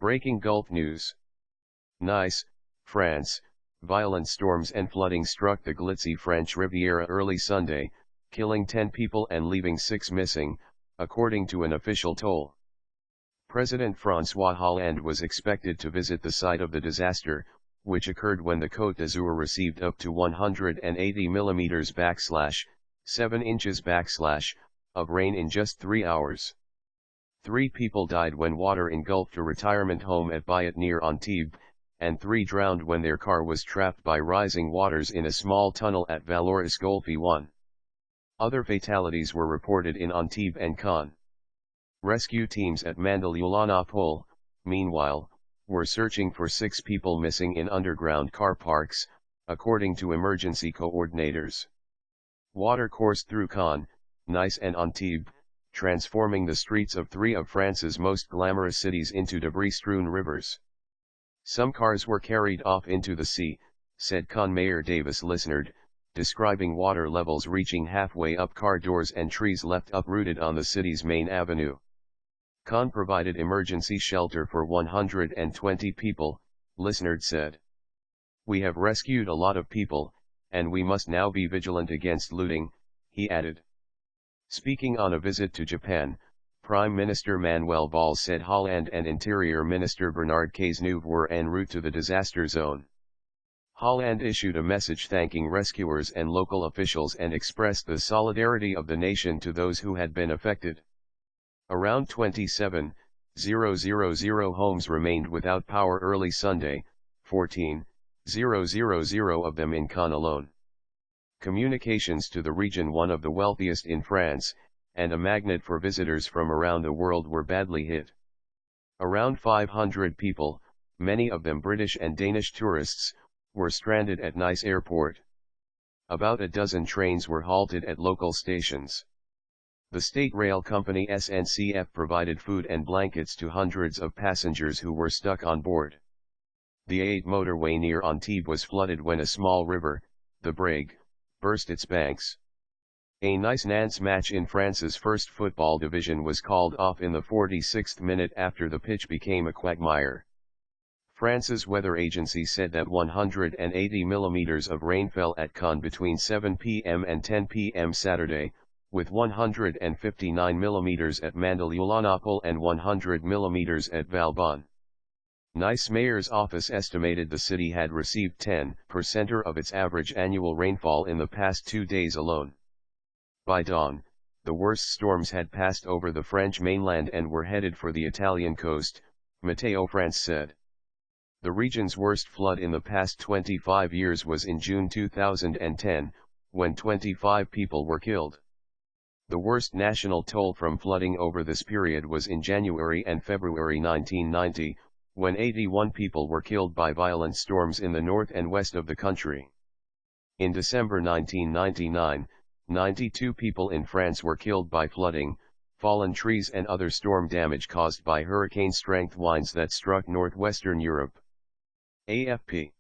Breaking Gulf News. Nice, France, violent storms and flooding struck the glitzy French Riviera early Sunday, killing 10 people and leaving 6 missing, according to an official toll. President Francois Hollande was expected to visit the site of the disaster, which occurred when the Cote d'Azur received up to 180 millimeters (7 inches) of rain in just 3 hours. 3 people died when water engulfed a retirement home at Biot near Antibes, and 3 drowned when their car was trapped by rising waters in a small tunnel at Vallauris-Golfe-Juan. Other fatalities were reported in Antibes and Cote. Rescue teams at Mandelieu-la-Napoule, meanwhile, were searching for 6 people missing in underground car parks, according to emergency coordinators. Water coursed through Cote, Nice and Antibes, transforming the streets of 3 of France's most glamorous cities into debris-strewn rivers. Some cars were carried off into the sea, said Cote Mayor Davis Lisnard, describing water levels reaching halfway up car doors and trees left uprooted on the city's main avenue. Cote provided emergency shelter for 120 people, Lisnard said. We have rescued a lot of people, and we must now be vigilant against looting, he added. Speaking on a visit to Japan, Prime Minister Manuel Valls said Hollande and Interior Minister Bernard Cazeneuve were en route to the disaster zone. Hollande issued a message thanking rescuers and local officials and expressed the solidarity of the nation to those who had been affected. Around 27,000 homes remained without power early Sunday, 14,000 of them in Cote alone. Communications to the region, one of the wealthiest in France, and a magnet for visitors from around the world, were badly hit. Around 500 people, many of them British and Danish tourists, were stranded at Nice airport. About a dozen trains were halted at local stations. The state rail company SNCF provided food and blankets to hundreds of passengers who were stuck on board. The A8 motorway near Antibes was flooded when a small river, the Brègue, burst its banks. A Nice-Nantes match in France's first football division was called off in the 46th minute after the pitch became a quagmire. France's weather agency said that 180 millimeters of rain fell at Cote between 7 p.m. and 10 p.m. Saturday, with 159 millimeters at Mandelieu-la-Napoule and 100 millimeters at Vallauris. Nice mayor's office estimated the city had received 10% of its average annual rainfall in the past 2 days alone. By dawn, the worst storms had passed over the French mainland and were headed for the Italian coast, Météo France said. The region's worst flood in the past 25 years was in June 2010, when 25 people were killed. The worst national toll from flooding over this period was in January and February 1990, when 81 people were killed by violent storms in the north and west of the country. In December 1999, 92 people in France were killed by flooding, fallen trees and other storm damage caused by hurricane-strength winds that struck northwestern Europe. AFP